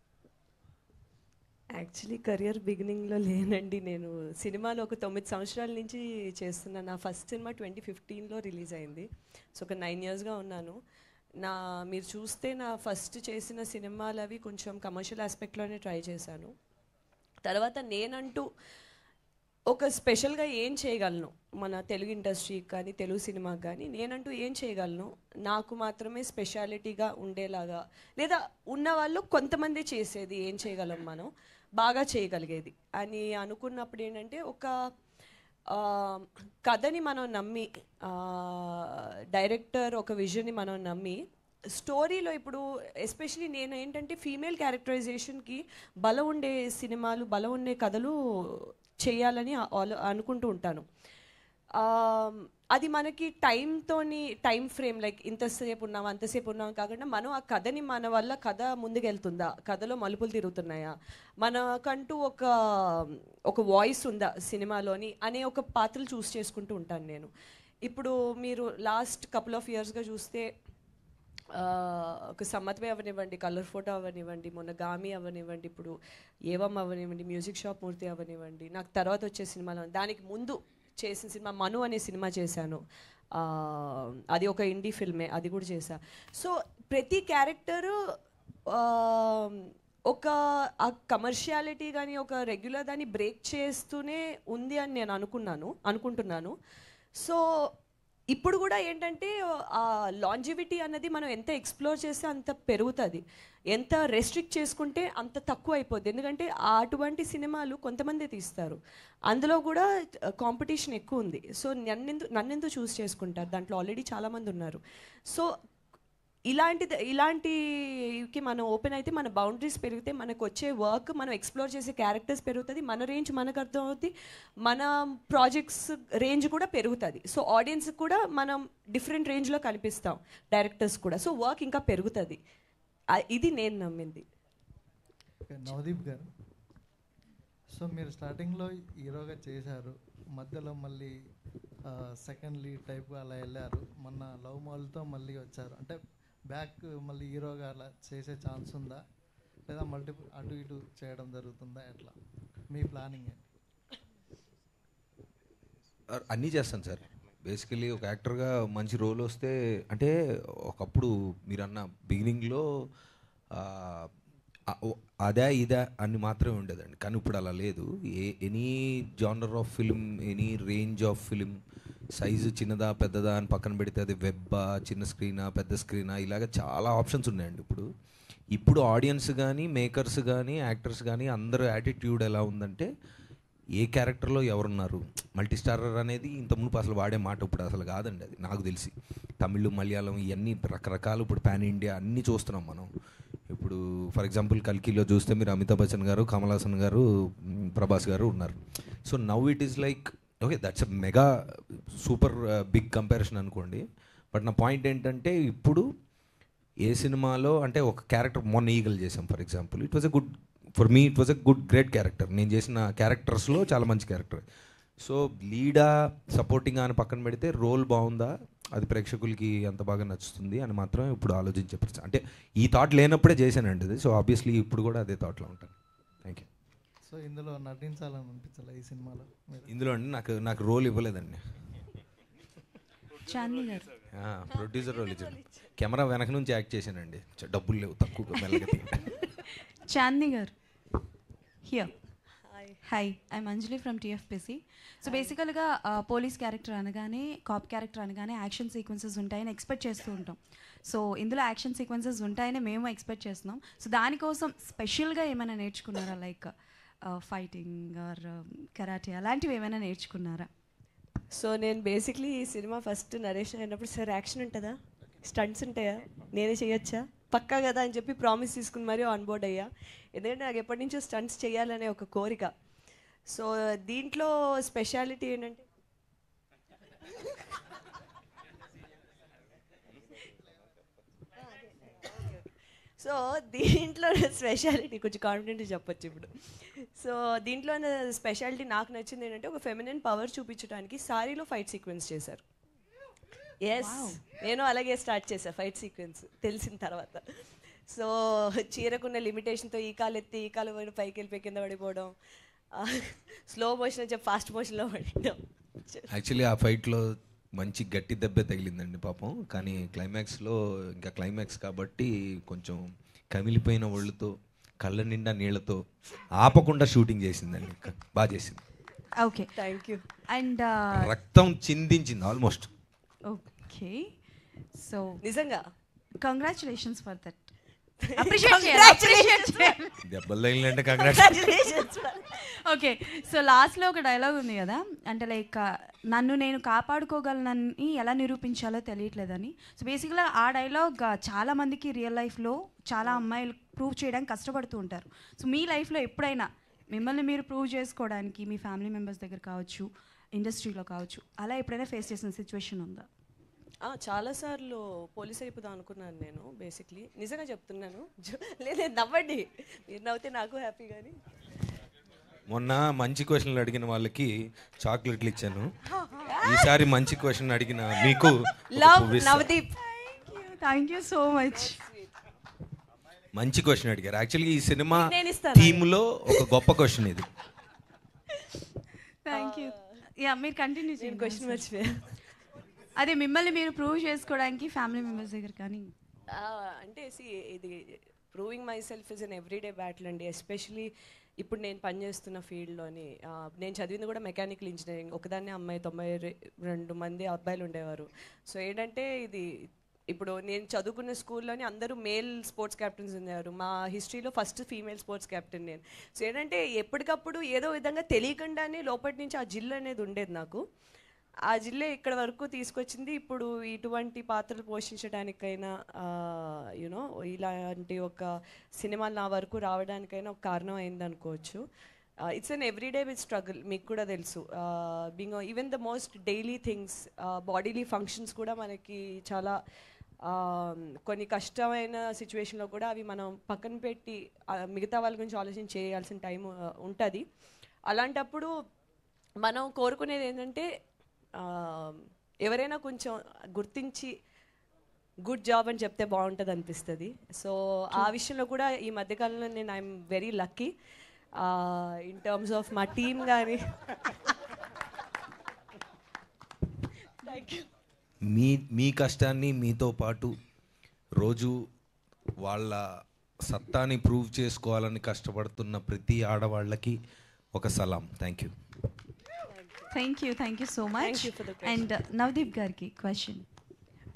యాక్చువల్లీ కెరియర్ బిగినింగ్లో లేనండి. నేను సినిమాలు ఒక 9 సంవత్సరాల నుంచి చేస్తున్నాను. నా ఫస్ట్ సినిమా 2015లో రిలీజ్ అయింది. సో ఒక 9 yearsగా ఉన్నాను. మీరు చూస్తే నా ఫస్ట్ చేసిన సినిమాలు అవి కొంచెం కమర్షియల్ ఆస్పెక్ట్లోనే ట్రై చేశాను. తర్వాత నేనంటూ ఒక స్పెషల్గా ఏం చేయగలను మన తెలుగు ఇండస్ట్రీకి కానీ తెలుగు సినిమాకి కానీ, నేనంటూ ఏం చేయగలను, నాకు మాత్రమే స్పెషాలిటీగా ఉండేలాగా, లేదా ఉన్నవాళ్ళు కొంతమంది చేసేది ఏం చేయగలం మనం బాగా చేయగలిగేది అని అనుకున్నప్పుడు ఏంటంటే, ఒక కథని మనం నమ్మి, డైరెక్టర్ ఒక విజన్ని మనం నమ్మి, స్టోరీలో ఇప్పుడు ఎస్పెషలీ నేను ఏంటంటే ఫీమేల్ క్యారెక్టరైజేషన్కి బలం ఉండే సినిమాలు, బలం ఉండే కథలు చేయాలని అనుకుంటూ ఉంటాను. అది మనకి టైం ఫ్రేమ్ లైక్ ఇంతసేపు ఉన్నాం అంతసేపు ఉన్నాం కాకుండా, మనం ఆ కథని మన వల్ల కథ ముందుకెళ్తుందా, కథలో మలుపులు తిరుగుతున్నాయా, మనకంటూ ఒక వాయిస్ ఉందా సినిమాలోని అనే ఒక పాత్రలు చూస్ చేసుకుంటూ ఉంటాను నేను. ఇప్పుడు మీరు లాస్ట్ కపుల్ ఆఫ్ ఇయర్స్గా చూస్తే ఒక సమ్మత్వే అవనివ్వండి, కలర్ ఫోటో అవనివ్వండి, మొన్న గామి అవనివ్వండి, ఇప్పుడు ఏవం అవనివ్వండి, మ్యూజిక్ షాప్ మూర్తి అవనివ్వండి, నాకు తర్వాత వచ్చే సినిమాలో దానికి ముందు చేసిన సినిమా మను అనే సినిమా చేశాను. అది ఒక ఇండీ ఫిల్మే, అది కూడా చేశా. సో ప్రతి క్యారెక్టరు ఒక ఆ కమర్షియాలిటీ కానీ ఒక రెగ్యులర్ దాన్ని బ్రేక్ చేస్తూనే ఉంది అని నేను అనుకుంటున్నాను. సో ఇప్పుడు కూడా ఏంటంటే ఆ లాంజివిటీ అన్నది మనం ఎంత ఎక్స్ప్లోర్ చేస్తే అంత పెరుగుతుంది, ఎంత రెస్ట్రిక్ట్ చేసుకుంటే అంత తక్కువ అయిపోద్ది. ఎందుకంటే అటువంటి సినిమాలు కొంతమంది తీస్తారు, అందులో కూడా కాంపిటీషన్ ఎక్కువ ఉంది. సో నన్నెందుకు చూస్ చేసుకుంటారు, దాంట్లో ఆల్రెడీ చాలామంది ఉన్నారు. సో ఇలాంటికి మనం ఓపెన్ అయితే మన బౌండరీస్ పెరిగితే మనకు వచ్చే వర్క్, మనం ఎక్స్ప్లోర్ చేసే క్యారెక్టర్స్ పెరుగుతుంది, మన రేంజ్ మనకు అర్థం అవుతుంది, మన ప్రాజెక్ట్స్ రేంజ్ కూడా పెరుగుతుంది. సో ఆడియన్స్కి కూడా మనం డిఫరెంట్ రేంజ్లో కనిపిస్తాం, డైరెక్టర్స్ కూడా. సో వర్క్ ఇంకా పెరుగుతుంది, ఇది నేను నమ్మింది. నవదీప్ గారు, సో మీరు స్టార్టింగ్లో హీరోగా చేశారు, మధ్యలో మళ్ళీ సెకండ్ లీడ్ టైప్ అలా వెళ్ళారు, మొన్న లవ్ మాల్తో మళ్ళీ వచ్చారు. అంటే బ్యాక్ మళ్ళీ హీరోగా అలా చేసే ఛాన్స్ ఉందా, లేదా మల్టిపుల్ అటు ఇటు చేయడం జరుగుతుందా, ఎట్లా మీ ప్లానింగ్ ఏంటి? అన్నీ చేస్తాను సార్. బేసికలీ ఒక యాక్టర్గా మంచి రోల్ వస్తే, అంటే ఒకప్పుడు మీరు అన్న బిగినింగ్లో అదే ఇదే అని మాత్రమే ఉండేదండి, కానీ ఇప్పుడు అలా లేదు. Any genre of film, any range of film, size చిన్నదా పెద్దదా అని పక్కన పెడితే అది వెబ్బా, చిన్న స్క్రీనా పెద్ద స్క్రీనా, ఇలాగ చాలా ఆప్షన్స్ ఉన్నాయండి. ఇప్పుడు ఆడియన్స్ కానీ మేకర్స్ కానీ యాక్టర్స్ కానీ అందరూ యాటిట్యూడ్ ఎలా ఉందంటే, ఏ క్యారెక్టర్లో ఎవరున్నారు, మల్టీ స్టారర్ అనేది ఇంతకుముందు అసలు వాడే మాట ఇప్పుడు అసలు కాదండి. అది నాకు తెలిసి తమిళ్ మలయాళం ఇవన్నీ రకరకాలు ఇప్పుడు పాన్ ఇండియా అన్నీ చూస్తున్నాం మనం. ఇప్పుడు ఫర్ ఎగ్జాంపుల్ కల్కిలో చూస్తే మీరు అమితాబ్ బచ్చన్ గారు, కమల్ హాసన్ గారు, ప్రభాస్ గారు ఉన్నారు. So now it is like okay, that's a mega super big comparison అనుకోండి. బట్ నా పాయింట్ ఏంటంటే, ఇప్పుడు ఏ సినిమాలో అంటే ఒక క్యారెక్టర్ మొన్న ఈగల్ చేసాం for example, it was a good for me, it was a good great character. నేను చేసిన క్యారెక్టర్స్లో చాలా మంచి క్యారెక్టర్. సో లీడా సపోర్టింగ్ అని పక్కన పెడితే రోల్ బాగుందా, అది ప్రేక్షకులకి ఎంత బాగా నచ్చుతుంది అని మాత్రం ఇప్పుడు ఆలోచించే పరిస్థితి. అంటే ఈ థాట్ లేనప్పుడే చేశానండి అది. సో ఆబ్వియస్లీ ఇప్పుడు కూడా అదే థాట్లో ఉంటాను. Thank you. సో ఇందులో నటించాలని అనిపించాలి ఈ సినిమాలో మీరు? ఇందులో అండి నాకు రోల్ ఇవ్వలేదండి. చాందిని గారు ప్రొడ్యూసర్ రోల్ ఇచ్చాను. కెమెరా వెనక నుంచి యాక్ట్ చేశానండి. డబ్బులు లేవు, తక్కువ మెల్లగా చాందిని గారు here. Hi, I'm Anjali from TFPC. So బేసికల్గా పోలీస్ క్యారెక్టర్ అనగానే, కాప్ క్యారెక్టర్ అనగానే యాక్షన్ సీక్వెన్సెస్ ఉంటాయని ఎక్స్పెక్ట్ చేస్తూ ఉంటాం. సో ఇందులో యాక్షన్ సీక్వెన్సెస్ ఉంటాయని మేము ఎక్స్పెక్ట్ చేస్తున్నాం. సో దానికోసం స్పెషల్గా ఏమైనా నేర్చుకున్నారా? లైక్ ఫైటింగ్ ఆర్ కరాటే అలాంటివి ఏమైనా నేర్చుకున్నారా? సో నేను బేసిక్లీ ఈ సినిమా ఫస్ట్ నరేషన్ అయినప్పుడు, సార్ యాక్షన్ ఉంటుందా, స్టంట్స్ ఉంటాయా, నేనే చేయొచ్చా, పక్కా కదా అని చెప్పి ప్రామిస్ తీసుకుని మరీ ఆన్ బోర్డ్ అయ్యా. ఎందుకంటే నాకు ఎప్పటి నుంచో స్టంట్స్ చేయాలనే ఒక కోరిక. సో దీంట్లో స్పెషాలిటీ ఏంటంటే సో దీంట్లో స్పెషాలిటీ కొంచెం కాన్ఫిడెంట్ చెప్పొచ్చు ఇప్పుడు. సో దీంట్లో స్పెషాలిటీ నాకు నచ్చింది ఏంటంటే ఒక ఫెమినిన్ పవర్ చూపించడానికి సారీలో ఫైట్ సీక్వెన్స్ చేశారు. ఎస్, నేను అలాగే స్టార్ట్ చేశాను ఫైట్ సీక్వెన్స్ తెలిసిన తర్వాత. సో చీరకున్న లిమిటేషన్తో ఈ కాలు ఎత్తి ఈ కాలు పైకి వెళ్ళిపోయి కింద పడిపోవడం, స్లో మోషన్ అని చెప్పి ఫాస్ట్ మోషన్లో పడడం. యాక్చువల్లీ ఆ ఫైట్లో మంచి గట్టి దెబ్బే తగిలిందండి పాపం. కానీ క్లైమాక్స్లో ఇంకా క్లైమాక్స్ కాబట్టి కొంచెం కమిలిపోయిన ఒళ్ళుతో కళ్ళ నిండా నీళ్లతో ఆపకుండా షూటింగ్ చేసిందండి. బాగా చేసింది. Okay, thank you. అండ్ రక్తం చిందించింది ఆల్మోస్ట్. ఓకే, సో నిజంగా కంగ్రాచులేషన్స్ ఫర్ దట్. దెబ్బలు తగిలిందంటే కంగ్రాచులేషన్స్. ఓకే, సో లాస్ట్లో ఒక డైలాగ్ ఉంది కదా, అంటే లైక్ నన్ను నేను కాపాడుకోగలనని ఎలా నిరూపించాలో తెలియట్లేదని. సో బేసిక్గా ఆ డైలాగ్ చాలా మందికి రియల్ లైఫ్లో చాలా అమ్మాయిలు ప్రూవ్ చేయడానికి కష్టపడుతూ ఉంటారు. సో మీ లైఫ్లో ఎప్పుడైనా మిమ్మల్ని మీరు ప్రూవ్ చేసుకోవడానికి మీ ఫ్యామిలీ మెంబర్స్ దగ్గర కావచ్చు, ఇండస్ట్రీలో కావచ్చు, అలా ఎప్పుడైనా ఫేస్ చేసిన సిచ్యువేషన్ ఉందా? చాలాసార్లు పోలీస్ అయిపోదాం అనుకున్నాను నేను బేసిక్లీ, నిజంగా చెప్తున్నాను. లేదు నవ్వండి, మీరు నవ్వుతే నాకు హ్యాపీ. కానీ మొన్న మంచి క్వశ్చన్లు అడిగిన వాళ్ళకి చాక్లెట్లు ఇచ్చాను. ఈసారి మంచి క్వశ్చన్ అడిగిన మీకు Navdeep, thank you so much. మంచి క్వశ్చన్ అడిగారు. యాక్చువల్గా ఈ సినిమా థీమ్లో ఒక గొప్ప క్వశ్చన్ ఇది. Thank you. యా, మీరు కంటిన్యూ చేయండి. క్వశ్చన్ మర్చిపోయా. అదే మిమ్మల్ని మీరు ప్రూవ్ చేసుకోవడానికి ఫ్యామిలీ మెంబర్స్ దగ్గర కానీ అంటే ఇది proving my self is an everyday battle అండి. ఎస్పెషలీ ఇప్పుడు నేను పనిచేస్తున్న ఫీల్డ్లోని, నేను చదివింది కూడా మెకానికల్ ఇంజనీరింగ్. ఒకదాన్ని అమ్మాయి, 92 మంది అబ్బాయిలు ఉండేవారు. సో ఏంటంటే ఇది ఇప్పుడు నేను చదువుకున్న స్కూల్లోని అందరూ మేల్ స్పోర్ట్స్ క్యాప్టెన్స్ ఉండేవారు. మా హిస్టరీలో ఫస్ట్ ఫీమేల్ స్పోర్ట్స్ క్యాప్టెన్ నేను. సో ఏంటంటే ఎప్పటికప్పుడు ఏదో విధంగా తెలియకుండానే లోపటి నుంచి ఆ జిల్ అనేది ఉండేది నాకు. ఆ జిల్లా ఇక్కడ వరకు తీసుకొచ్చింది. ఇప్పుడు ఇటువంటి పాత్రలు పోషించడానికైనా యూనో ఇలాంటి ఒక సినిమాలు నా వరకు రావడానికైనా ఒక కారణం అయింది అనుకోవచ్చు. It's an everyday with struggle, మీకు కూడా తెలుసు. Being even the most daily things, bodily functions కూడా మనకి చాలా కొన్ని కష్టమైన సిచ్యువేషన్లో కూడా అవి మనం పక్కన పెట్టి మిగతా వాళ్ళ గురించి ఆలోచన చేయాల్సిన టైం ఉంటుంది. అలాంటప్పుడు మనం కోరుకునేది ఏంటంటే ఎవరైనా కొంచెం గుర్తించి గుడ్ జాబ్ అని చెప్తే బాగుంటుంది అనిపిస్తుంది. సో ఆ విషయంలో కూడా ఈ మధ్యకాలంలో నేను I'm very lucky in terms of మా టీమ్ కానీ. మీ కష్టాన్ని మీతో పాటు రోజు వాళ్ళ సత్తాని ప్రూవ్ చేసుకోవాలని కష్టపడుతున్న ప్రతి ఆడవాళ్ళకి ఒక సలాం. Thank you. Thank you so much. And Navdeep గారికి క్వశ్చన్,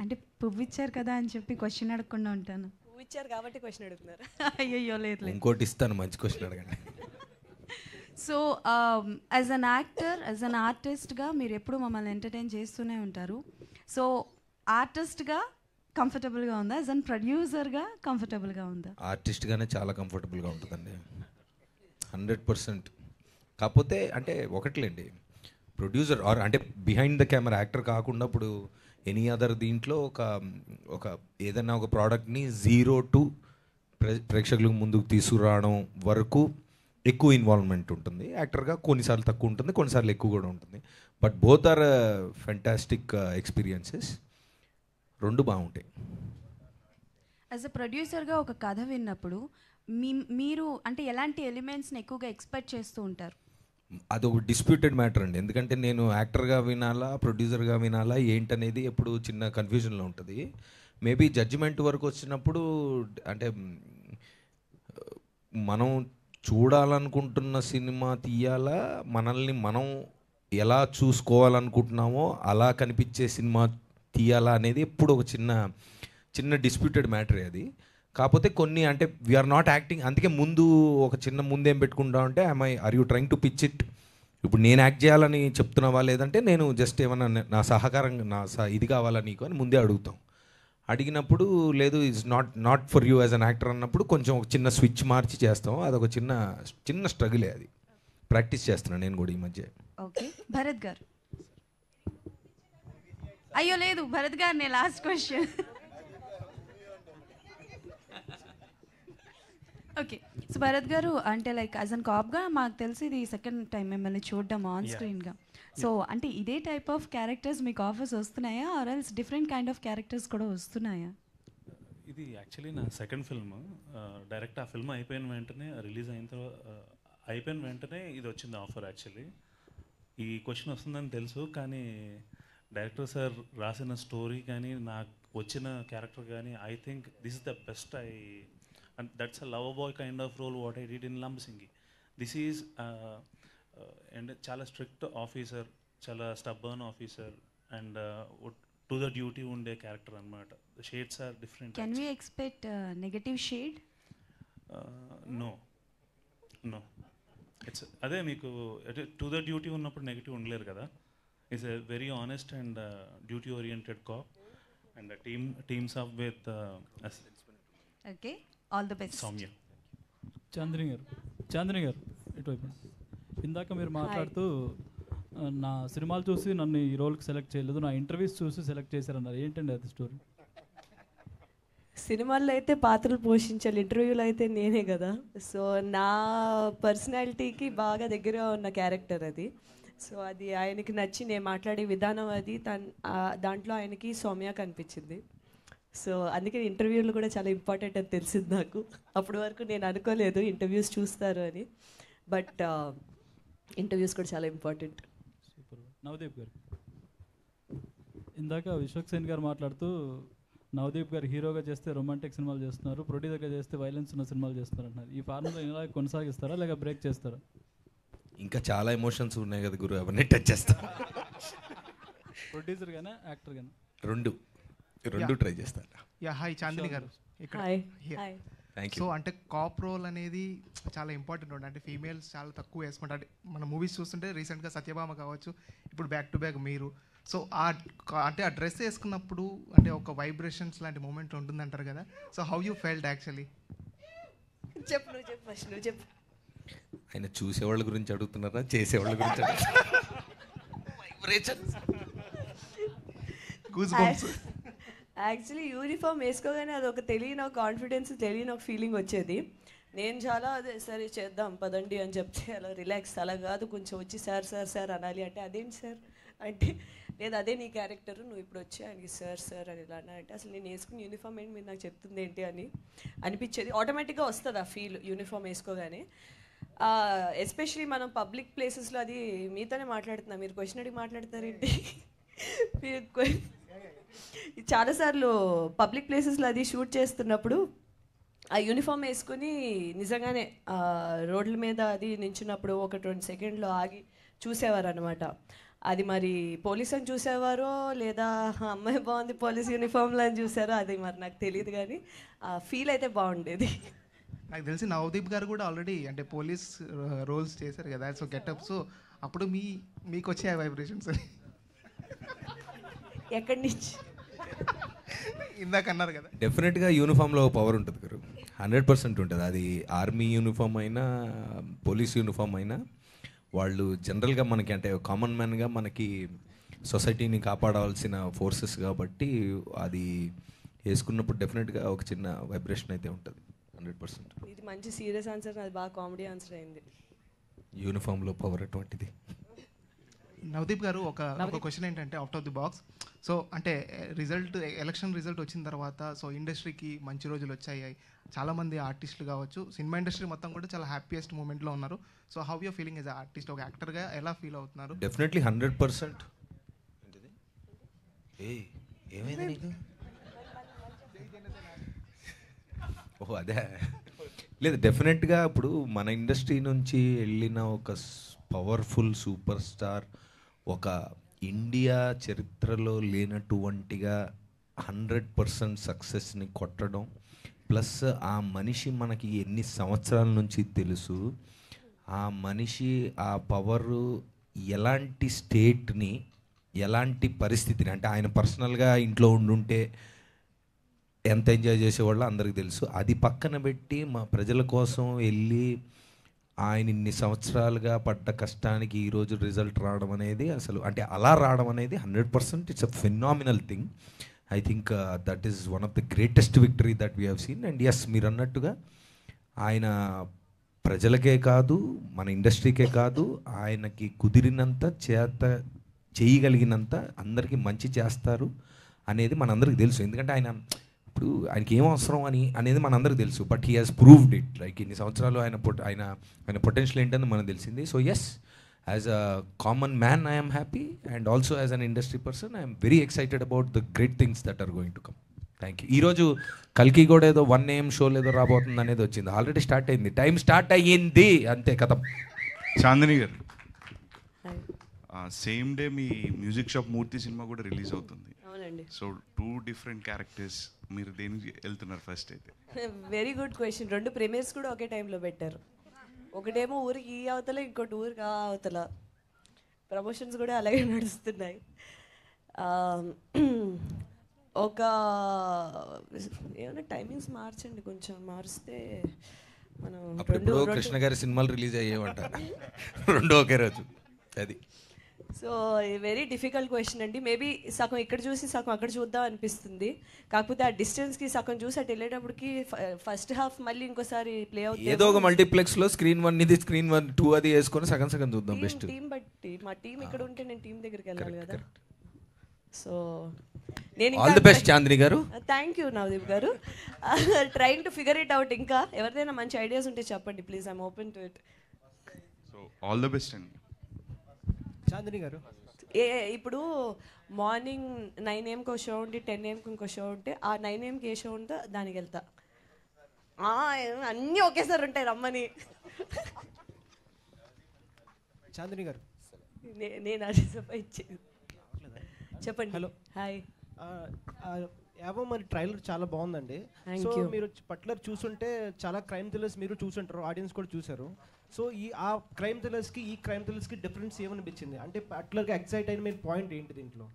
అంటే పువ్వు ఇచ్చారు కదా అని చెప్పి క్వశ్చన్ అడగకుండా ఉంటాను. పువ్వు ఇచ్చారు కాబట్టి క్వశ్చన్ అడుగుతున్నారు. అయ్యో లేదు, ఇంకోటి ఇస్తాను, మంచి క్వశ్చన్ అడగండి. So as an actor, as an ఆర్టిస్ట్గా మీరు ఎప్పుడు మమ్మల్ని ఎంటర్టైన్ చేస్తూనే ఉంటారు. సో ఆర్టిస్ట్గా కంఫర్టబుల్గా ఉందా? యాజ్ అన్ ప్రొడ్యూసర్గా కంఫర్టబుల్గా ఉందా? ఆర్టిస్ట్గానే చాలా కంఫర్టబుల్గా ఉంటుందండి, 100%. కాకపోతే అంటే ఒకట్లేండి, ప్రొడ్యూసర్ ఆర్ అంటే బిహైండ్ ద కెమెరా యాక్టర్ కాకుండా ఇప్పుడు ఎనీ అదర్ దీంట్లో ఒక ఏదైనా ఒక ప్రోడక్ట్ని 0 to ప్రేక్షకులకు ముందుకు తీసుకురావడం వరకు ఎక్కువ ఇన్వాల్వ్మెంట్ ఉంటుంది. యాక్టర్గా కొన్నిసార్లు తక్కువ ఉంటుంది, కొన్నిసార్లు ఎక్కువ కూడా ఉంటుంది. But both are fantastic experiences. రెండు బాగుంటాయి. యాజ్ అ ప్రొడ్యూసర్గా ఒక కథ విన్నప్పుడు మీరు అంటే ఎలాంటి ఎలిమెంట్స్ని ఎక్కువగా ఎక్స్పెక్ట్ చేస్తూ ఉంటారు? అదొక డిస్ప్యూటెడ్ మ్యాటర్ అండి. ఎందుకంటే నేను యాక్టర్గా వినాలా, ప్రొడ్యూసర్గా వినాలా ఏంటనేది ఎప్పుడు చిన్న కన్ఫ్యూజన్లో ఉంటుంది. మేబీ జడ్జిమెంట్ వరకు వచ్చినప్పుడు అంటే మనం చూడాలనుకుంటున్న సినిమా తీయాలా, మనల్ని మనం ఎలా చూసుకోవాలనుకుంటున్నామో అలా కనిపించే సినిమా తీయాలా అనేది ఎప్పుడు ఒక చిన్న డిస్ప్యూటెడ్ మ్యాటరే అది. కాకపోతే కొన్ని అంటే వీఆర్ నాట్ యాక్టింగ్, అందుకే ముందు ఒక చిన్న ముందేం పెట్టుకుంటా అంటే are you trying to pitch it, ఇప్పుడు నేను యాక్ట్ చేయాలని చెప్తున్నావా లేదంటే నేను జస్ట్ ఏమన్నా నా సహకారం ఇది కావాలా నీకు అని ముందే అడుగుతాం. అడిగినప్పుడు లేదు it's not for you as an actor అన్నప్పుడు కొంచెం ఒక చిన్న స్విచ్ మార్చి చేస్తాం. అదొక చిన్న స్ట్రగులే, అది ప్రాక్టీస్ చేస్తున్నాను నేను కూడా ఈ మధ్య. ఓకే, భరత్ గారు. అయ్యో లేదు, భరత్ గారు నేను last question. Okay, so Bharat గారు అంటే లైక్ యాజ్ అన్ కాప్గా మాకు తెలిసి ఇది సెకండ్ టైం మిమ్మల్ని చూడడం ఆన్ స్క్రీన్గా. సో అంటే ఇదే టైప్ ఆఫ్ క్యారెక్టర్స్ మీకు ఆఫర్స్ వస్తున్నాయా, or else different kind of characters కూడా వస్తున్నాయా? ఇది యాక్చువల్లీ నా సెకండ్ ఫిల్మ్. డైరెక్ట్ ఆ ఫిల్మ్ అయిపోయిన వెంటనే రిలీజ్ అయిపోయిన వెంటనే ఇది వచ్చింది ఆఫర్. యాక్చువల్లీ ఈ క్వశ్చన్ వస్తుందని తెలుసు, కానీ డైరెక్టర్ సార్ రాసిన స్టోరీ కానీ నాకు వచ్చిన క్యారెక్టర్ కానీ I think this is the best. And that's a lover boy kind of role what I did in Lambasingi. This is and chala strict officer, chala stubborn officer, and to the duty unde character anamata. The shades are different. Can we expect negative shade? No. It's ade meeku to the duty unnappudu negative undaleru kada. Is a very honest and duty oriented cop, and a teams up with us. Okay, all the best. Soumya. Chandini గారు ఇటువైపు. ఇందాక మీరు మాట్లాడుతూ నా సినిమాలు చూసి నన్ను ఈ రోల్కి సెలెక్ట్ చేయలేదు, నా ఇంటర్వ్యూస్ చూసి సెలెక్ట్ చేశారన్నారు. ఏంటండి అది స్టోరీ? సినిమాల్లో అయితే పాత్రలు పోషించాలి, ఇంటర్వ్యూలో అయితే నేనే కదా. సో నా పర్సనాలిటీకి బాగా దగ్గరగా ఉన్న క్యారెక్టర్ అది. సో అది ఆయనకి నచ్చి నేను మాట్లాడే విధానం అది దాంట్లో ఆయనకి సౌమ్య కనిపించింది. సో అందుకే ఇంటర్వ్యూలు కూడా చాలా ఇంపార్టెంట్ అని తెలిసింది నాకు. అప్పటి వరకు నేను అనుకోలేదు ఇంటర్వ్యూస్ చూస్తారు అని, బట్ ఇంటర్వ్యూస్ కూడా చాలా ఇంపార్టెంట్. సూపర్. నవదీప్ గారు, ఇందాక విశ్వక్సేన్ గారు మాట్లాడుతూ నవదీప్ గారు హీరోగా చేస్తే రొమాంటిక్ సినిమాలు చేస్తున్నారు, ప్రొడ్యూసర్గా చేస్తే వైలెన్స్ ఉన్న సినిమాలు చేస్తున్నారు అంటున్నారు. ఈ ఫార్ములా ఇలా కొనసాగిస్తారా లేక బ్రేక్ చేస్తారా? ఇంకా చాలా ఎమోషన్స్ ఉన్నాయి కదా గురు, అవన్నీ టచ్ చేస్తా. ప్రొడ్యూసర్ గానే యాక్టర్ గానే రెండు ట్రై చేస్తాను. హాయ్ చాందిని గారు ఇక్కడ. సో అంటే కాప్ రోల్ అనేది చాలా ఇంపార్టెంట్ రోల్. అంటే ఫీమేల్స్ చాలా తక్కువ వేసుకుంటారు. అంటే మన మూవీస్ చూస్తుంటే రీసెంట్గా సత్యభామ కావచ్చు, ఇప్పుడు బ్యాక్ టు బ్యాక్ మీరు. సో అంటే ఆ డ్రెస్ వేసుకున్నప్పుడు అంటే ఒక వైబ్రేషన్స్ లాంటి మూమెంట్ ఉంటుందంటారు కదా. So how you felt actually? చెప్పు. ఆయన చూసేవాళ్ళ గురించి అడుగుతున్నారా, చేసేవాళ్ళ గురించి అడుగుతున్నారా? యాక్చువల్లీ యూనిఫామ్ వేసుకోగానే అది ఒక తెలియని ఒక కాన్ఫిడెన్స్, తెలియని ఒక ఫీలింగ్ వచ్చేది. నేను చాలా అదే సరే చేద్దాం పదండి అని చెప్తే అలా రిలాక్స్, అలా కాదు కొంచెం వచ్చి సార్ సార్ సార్ అనాలి అంటే అదేంటి సార్ అంటే లేదు అదే నీ క్యారెక్టర్, నువ్వు ఇప్పుడు వచ్చి ఆయనకి సార్ సార్ అని ఇలా అంటే అసలు నేను వేసుకుని యూనిఫామ్ ఏంటి మీరు నాకు చెప్తుంది ఏంటి అని అనిపించేది. ఆటోమేటిక్గా వస్తుంది ఆ ఫీల్ యూనిఫామ్ వేసుకోగానే. ఎస్పెషలీ మనం పబ్లిక్ ప్లేసెస్లో, అది మీతోనే మాట్లాడుతున్నా, మీరు క్వశ్చన్ అడిగి మాట్లాడతారేంటి? మీరు చాలాసార్లు పబ్లిక్ ప్లేసెస్లో అది షూట్ చేస్తున్నప్పుడు ఆ యూనిఫామ్ వేసుకుని నిజంగానే రోడ్ల మీద అది నించున్నప్పుడు ఒక 20 సెకండ్లు ఆగి చూసేవారు అనమాట. అది మరి పోలీస్ అని చూసేవారో లేదా అమ్మాయి బాగుంది పోలీస్ యూనిఫామ్లో అని చూసారో అది మరి నాకు తెలియదు, కానీ ఆ ఫీల్ అయితే బాగుండేది. నాకు తెలిసి నవదీప్ గారు కూడా ఆల్రెడీ అంటే పోలీస్ రోల్స్ చేశారు కదా, సో గెటప్. సో అప్పుడు మీకు వచ్చే వైబ్రేషన్స్ ఎక్కడి నుంచి ఇందాక అన్నారు కదా. డెఫినెట్గా యూనిఫామ్లో పవర్ ఉంటుంది గురు, 100% ఉంటుంది. అది ఆర్మీ యూనిఫామ్ అయినా పోలీస్ యూనిఫామ్ అయినా వాళ్ళు జనరల్గా మనకి అంటే కామన్ మ్యాన్గా మనకి సొసైటీని కాపాడాల్సిన ఫోర్సెస్ కాబట్టి అది వేసుకున్నప్పుడు డెఫినెట్గా ఒక చిన్న వైబ్రేషన్ అయితే ఉంటుంది 100%. ఇది మంచి సీరియస్ ఆన్సర్, అది బాగా కామెడీ ఆన్సర్ అయింది. యూనిఫామ్లో పవర్ అటువంటిది. నవదీప్ గారు ఒక క్వశ్చన్ ఏంటంటే out of the box. So అంటే ఎలక్షన్ రిజల్ట్ వచ్చిన తర్వాత సో ఇండస్ట్రీకి మంచి రోజులు వచ్చాయి, చాలామంది ఆర్టిస్టులు కావచ్చు, సినిమా ఇండస్ట్రీ మొత్తం కూడా చాలా హ్యాపీయెస్ట్ మూమెంట్లో ఉన్నారు. So how you're feeling as artist, ఒక యాక్టర్గా ఎలా ఫీల్ అవుతున్నారు? డెఫినెట్లీ 100%. ఏమైంది నీకు? ఓహో అదే లేదు, డెఫినెట్గా ఇప్పుడు మన ఇండస్ట్రీ నుంచి వెళ్ళిన ఒక పవర్ఫుల్ సూపర్ స్టార్ ఒక ఇండియా చరిత్రలో లేనటువంటిగా 100% సక్సెస్ని కొట్టడం, ప్లస్ ఆ మనిషి మనకి ఎన్ని సంవత్సరాల నుంచి తెలుసు, ఆ మనిషి ఆ పవరు ఎలాంటి స్టేట్ని ఎలాంటి పరిస్థితిని, అంటే ఆయన పర్సనల్గా ఇంట్లో ఉండుంటే ఎంత ఎంజాయ్ చేసేవాళ్ళో అందరికీ తెలుసు. అది పక్కన పెట్టి మా ప్రజల కోసం వెళ్ళి ఆయన ఇన్ని సంవత్సరాలుగా పడ్డ కష్టానికి ఈరోజు రిజల్ట్ రావడం అనేది అసలు అంటే అలా రావడం అనేది 100% it's a phenomenal thing. I think that is one of the greatest victory that we have seen. And yes, మీరు అన్నట్టుగా ఆయన ప్రజలకే కాదు మన ఇండస్ట్రీకే కాదు, ఆయనకి కుదిరినంత చేయగలిగినంత అందరికీ మంచి చేస్తారు అనేది మనందరికీ తెలుసు. ఎందుకంటే ఆయన ఇప్పుడు ఆయనకి ఏం అవసరం అనేది మనందరికీ తెలుసు. But he has proved it. Like ఇన్ని సంవత్సరాలు ఆయన పొటెన్షియల్ ఏంటని మనకు తెలిసింది. So yes, as a common man I'm happy, and also as an industry person I'm very excited about the great things that are going to come. Thank you. ఈరోజు కల్కి కూడా ఏదో 1 AM షో ఏదో రాబోతుంది అనేది వచ్చింది. ఆల్రెడీ స్టార్ట్ అయింది, time start అయ్యింది, అంతే కథ. చాందిని గారు, సేమ్ డే మీ మ్యూజిక్ షాప్ మూర్తి సినిమా కూడా రిలీజ్ అవుతుంది. సో 2 డిఫరెంట్ క్యారెక్టర్స్, మీరు దేనికి వెళ్తున్నారు ఫస్ట్ అయితే? Very good question. 2 ప్రీమియర్స్ కూడా ఒకే టైంలో పెట్టారు. ఒకటేమో ఊరికి ఈ అవతల, ఇంకోటి ఊరికి ఆ అవతల. ప్రమోషన్స్ కూడా అలాగే నడుస్తున్నాయి. ఒక ఏమైనా టైమింగ్స్ మార్చండి, కొంచెం మారిస్తే మనం అప్పుడు కృష్ణ గారి సినిమాలు రిలీజ్ అయ్యేవంట 2 ఒకే రోజు. అది సో వెరీ డిఫికల్ట్ క్వశ్చన్ అండి. మేబీ సగం ఇక్కడ చూసి సగం అక్కడ చూద్దాం అనిపిస్తుంది. కాకపోతే ఆ డిస్టెన్స్కి సగం చూసి అటు వెళ్ళేటప్పటికి ఫస్ట్ హాఫ్ మళ్ళీ ఇంకోసారి ప్లే అవుతుంది. ఏదో ఒక మల్టీప్లెక్స్లో స్క్రీన్ 1 ఇది, స్క్రీన్ 2 అది వేసుకొని సగం సగం చూద్దాం. బెస్ట్ టీం బట్టి, మా టీం ఇక్కడ ఉంటే నేను టీం దగ్గరికి వెళ్ళాలి కదా. సో నేను ఆల్ ది బెస్ట్ చాందిని గారు. థ్యాంక్ యూ నవదీప్ గారు. Trying to figure it out. ఇంకా ఎవరిదైనా మంచి ఐడియాస్ ఉంటే చెప్పండి please, I'm open to it. So all the best అండి. చాందిని గారు, ఇప్పుడు మార్నింగ్ 9 AM ఒక షో ఉంటే 10 AM ఇంకో షో ఉంటే ఆ 9 AM ఏ షో ఉందో దానికి వెళ్తా. అన్నీ ఒకేసారి ఉంటాయి రమ్మని. చాందిని గారు, నేను అది ఇచ్చేది. చెప్పండి. Hello, hi. ఏవో మరి ట్రైలర్ చాలా బాగుందండి. సో మీరు పర్టికులర్ చూసుంటే చాలా క్రైమ్ థ్రిల్లర్స్ మీరు చూసుంటారు, ఆడియన్స్ కూడా చూసారు. సో ఆ క్రైమ్ థ్రిల్లర్స్కి ఈ క్రైమ్ థ్రిల్లర్స్కి డిఫరెన్స్ ఏమనిపించింది? అంటే పర్టికులర్గా ఎక్సైట్ అయిన మీరు పాయింట్ ఏంటి దీంట్లో?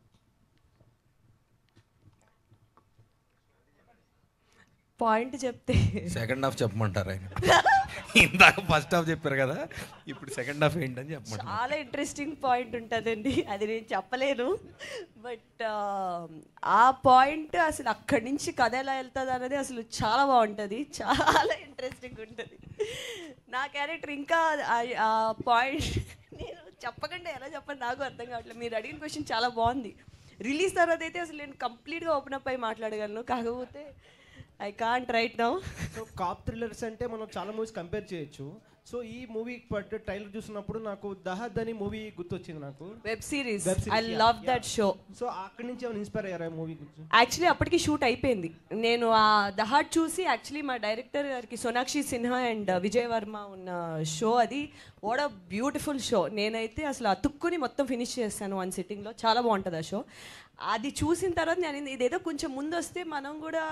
పాయింట్ చెప్తే సెకండ్ హాఫ్ చెప్పమంటారు ఆయన. ఇందాక ఫస్ట్ హాఫ్ చెప్పారు కదా, ఇప్పుడు సెకండ్ హాఫ్ ఏంటని చెప్పమంటారు. చాలా ఇంట్రెస్టింగ్ పాయింట్ ఉంటుందండి, అది నేను చెప్పలేను. బట్ ఆ పాయింట్ అసలు అక్కడి నుంచి కథ ఎలా వెళ్తుంది అనేది అసలు చాలా బాగుంటుంది, చాలా ఇంట్రెస్టింగ్ ఉంటుంది. నా క్యారెక్టర్ ఇంకా ఆ పాయింట్ నేను చెప్పకుండా ఎలా చెప్పండి నాకు అర్థం కావట్లేదు. మీరు అడిగిన క్వశ్చన్ చాలా బాగుంది. రిలీజ్ తర్వాత అయితే అసలు నేను కంప్లీట్గా ఓపెన్ అప్ అయి మాట్లాడగలను, కాకపోతే I can't right now. So cop thrillers అంటే మనం చాలా మూవీస్ కంపేర్ చేయొచ్చు. సో ఈ మూవీ ట్రైలర్ చూసినప్పుడు నాకు దహద్ అని మూవీ గుర్తొచ్చింది. నాకు web series I love that show. So అక్కడి నుంచి ఏమైనా ఇన్స్పైర్ అయ్యారా మూవీ గురించి? యాక్చువల్లీ అప్పటికి షూట్ అయిపోయింది. నేను ఆ దహద్ చూసి యాక్చువల్లీ మా డైరెక్టర్ గారికి సోనాక్షి సిన్హా అండ్ విజయ్ వర్మ ఉన్న షో అది. What a beautiful show. నేనైతే అసలు అతుక్కుని మొత్తం ఫినిష్ చేస్తాను 1 సిట్టింగ్లో. చాలా బాగుంటుంది ఆ షో. అది చూసిన తర్వాత నేను ఇదేదో కొంచెం ముందు వస్తే మనం కూడా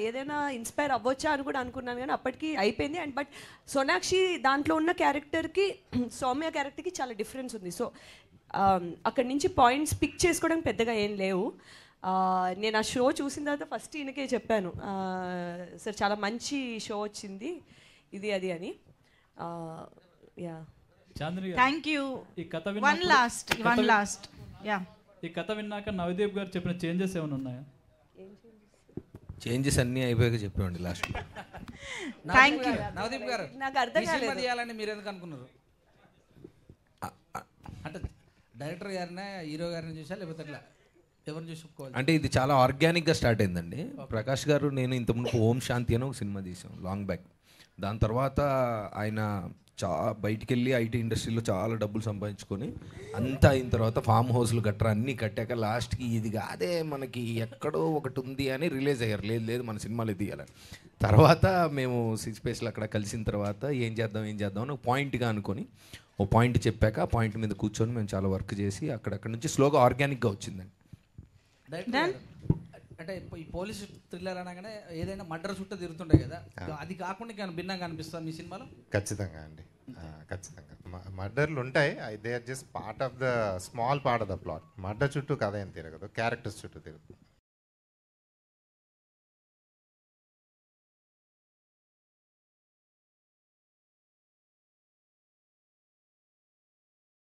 ఏదైనా ఇన్స్పైర్ అవ్వచ్చా అని కూడా అనుకున్నాను, కానీ అప్పటికి అయిపోయింది. అండ్ బట్ సోనాక్షి దాంట్లో ఉన్న క్యారెక్టర్కి సౌమ్య క్యారెక్టర్కి చాలా డిఫరెన్స్ ఉంది. సో అక్కడి నుంచి పాయింట్స్ పిక్ చేసుకోవడానికి పెద్దగా ఏం లేవు. నేను ఆ షో చూసిన తర్వాత ఫస్ట్ ఈయనకే చెప్పాను, సార్ చాలా మంచి షో వచ్చింది ఇది అది అని. Yeah, thank you. ఈ కథ వన్ లాస్ట్ యా, ఈ కథ విన్నాక నవదీప్ గారు చెప్పిన చేంజెస్ ఏమైనా ఉన్నాయా? చేంజెస్ అన్నీ అయిపోయాక చెప్పేవండి last. Thank you. Navdeep garu, నాకు అర్థం కాలేదు చేయాలని మీరు ఎందుకు అనుకున్నారు? అంటే డైరెక్టర్ గారినే హీరో గారిని చూసా లేకపోతే అట్లా ఎవరిని చూసుకోవాలి? అంటే ఇది చాలా ఆర్గానిక్గా స్టార్ట్ అయిందండి. ప్రకాష్ గారు నేను ఇంతకుముందు ఓం శాంతి అని ఒక సినిమా తీసాం లాంగ్ బ్యాక్. దాని తర్వాత ఆయన బయటికి వెళ్ళి ఐటీ ఇండస్ట్రీలో చాలా డబ్బులు సంపాదించుకొని అంతా అయిన తర్వాత ఫామ్ హౌస్లు గట్రా అన్నీ కట్టాక లాస్ట్కి ఇది కాదే మనకి ఎక్కడో ఒకటి ఉంది అని రిలీజ్ అయ్యారు. లేదు లేదు మన సినిమాలు తీయాలని. తర్వాత మేము సిక్స్ స్పేస్లో అక్కడ కలిసిన తర్వాత ఏం చేద్దాం అని ఒక పాయింట్గా అనుకొని ఓ పాయింట్ చెప్పాక ఆ పాయింట్ మీద కూర్చొని మేము చాలా వర్క్ చేసి అక్కడక్కడ నుంచి స్లోగా ఆర్గానిక్గా వచ్చిందండి. అంటే ఈ పోలీస్ థ్రిల్లర్ అనగానే ఏదైనా మర్డర్ చుట్టూ తిరుగుతుంటాయి కదా, అది కాకుండా ఇంకా భిన్నంగా అనిపిస్తుంది మీ సినిమాలో? ఖచ్చితంగా అండి, ఖచ్చితంగా మర్డర్లు ఉంటాయి. They are just part of the small part of the plot. Murder చుట్టూ కథ ఏం తిరగదు, క్యారెక్టర్స్ చుట్టూ తిరుగుతుంది.